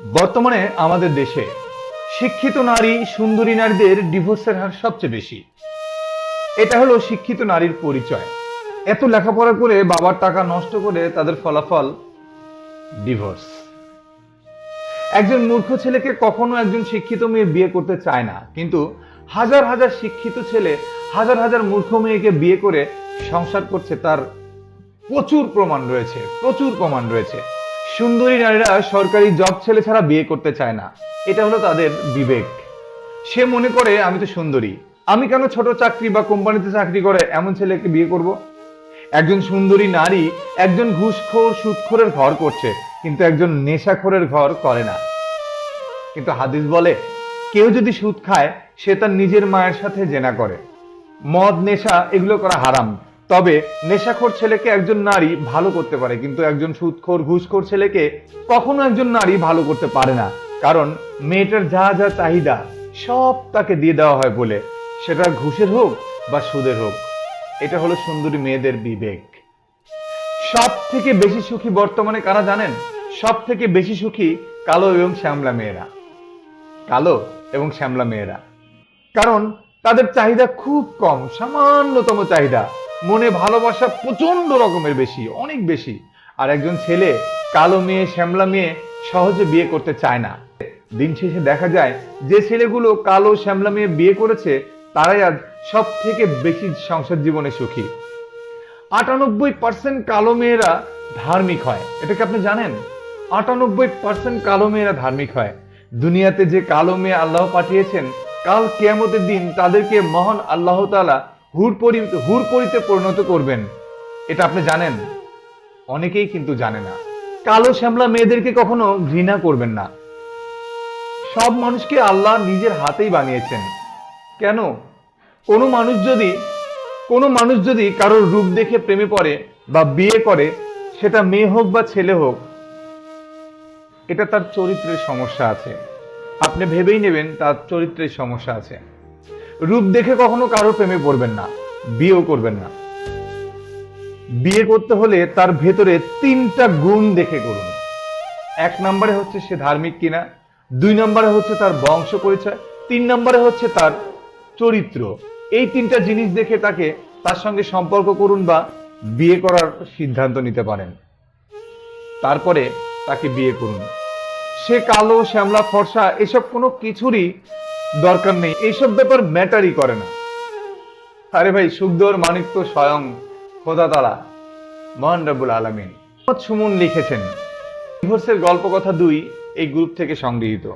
বর্তমানে আমাদের দেশে শিক্ষিত নারী, সুন্দরী নারীদের ডিভোর্সের হার সবচেয়ে বেশি। এটা হলো শিক্ষিত নারীর পরিচয়। এত লেখাপড়া করে বাবার টাকা নষ্ট করে তাদের ফলাফল ডিভোর্স। একজন মূর্খ ছেলেকে কখনো একজন শিক্ষিত মেয়ে বিয়ে করতে চায় না, কিন্তু হাজার হাজার শিক্ষিত ছেলে হাজার হাজার মূর্খ মেয়েকে বিয়ে করে সংসার করছে, তার প্রচুর প্রমাণ রয়েছে, প্রচুর প্রমাণ রয়েছে। সুন্দরী নারীরা সরকারি জব ছেলে ছাড়া বিয়ে করতে চায় না। এটা হলো তাদের বিবেক। সে মনে করে আমি তো সুন্দরী, আমি কেন ছোট চাকরি বা কোম্পানিতে চাকরি করে এমন ছেলেকে বিয়ে করব। একজন সুন্দরী নারী একজন ঘুষখোর সুদখোরের ঘর করছে, কিন্তু একজন নেশাখোরের ঘর করে না। কিন্তু হাদিস বলে, কেউ যদি সুদ খায় সে তার নিজের মায়ের সাথে জেনা করে। মদ, নেশা এগুলো করা হারাম। তবে নেশাখোর ছেলেকে একজন নারী ভালো করতে পারে, কিন্তু একজন সুদখোর ঘুষখোর ছেলেকে কখনো একজন নারী ভালো করতে পারে না। কারণ মেয়েটার যা যা চাহিদা সব তাকে দিয়ে দেওয়া হয় বলে, সেটা ঘুষের হোক বা সুদের হোক। এটা হলো সুন্দরী মেয়েদের বিবেক। সব থেকে বেশি সুখী বর্তমানে কারা জানেন? সব থেকে বেশি সুখী কালো এবং শ্যামলা মেয়েরা। কালো এবং শ্যামলা মেয়েরা, কারণ তাদের চাহিদা খুব কম, সামান্যতম চাহিদা। মনে ভালোবাসা প্রচন্ড রকমের বেশি, অনেক বেশি। আর একজন ছেলে কালো মেয়ে, শ্যামলা মেয়ে সহজে বিয়ে করতে চায় না। দিন শেষে দেখা যায় যে ছেলেগুলো কালো শ্যামলা মেয়ে বিয়ে করেছে তারাই আজ সব থেকে বেশি সংসার জীবনে সুখী। 98% কালো মেয়েরা ধার্মিক হয়, এটা কি আপনি জানেন? 98% কালো মেয়েরা ধার্মিক হয়। দুনিয়াতে যে কালো মেয়ে আল্লাহ পাঠিয়েছেন, কাল কিয়ামতের দিন তাদেরকে মহান আল্লাহ তাআলা হুরপরিতে পরিণত করবেন। এটা আপনি জানেন? অনেকেই কিন্তু জানে না। কালো শ্যামলা মেয়েদেরকে কখনো ঘৃণা করবেন না। সব মানুষকে আল্লাহ নিজের হাতেই বানিয়েছেন। কেন? কোনো মানুষ যদি কারোর রূপ দেখে প্রেমে পড়ে বা বিয়ে করে, সেটা মেয়ে হোক বা ছেলে হোক, এটা তার চরিত্রের সমস্যা আছে। আপনি ভেবেই নেবেন তার চরিত্রের সমস্যা আছে। রূপ দেখে কখনো কারোর প্রেমে পড়বেন না, বিয়েও করবেন না। বিয়ে করতে হলে তার ভেতরে 3টা গুণ দেখে করুন। 1 নম্বরে হচ্ছে সে ধার্মিক কিনা, 2 নম্বরে হচ্ছে তার বংশ পরিচয়, 3 নম্বরে হচ্ছে তার চরিত্র। এই 3টা জিনিস দেখে তার সঙ্গে সম্পর্ক করুন বা বিয়ে করার সিদ্ধান্ত নিতে পারেন। তারপরে তাকে বিয়ে করুন। সে কালো, শ্যামলা, ফর্সা এসব কোনো কিছুরই দরকার নেই। এইসব ব্যাপার ম্যাটারই করে না। আরে ভাই, সুখ দেওয়ার মালিক তো স্বয়ং খোদা তাআলা, মহান রব্বুল আলামিন। সুমন লিখেছেন, ডিভোর্সের গল্প কথা 2 এই গ্রুপ থেকে সংগৃহীত।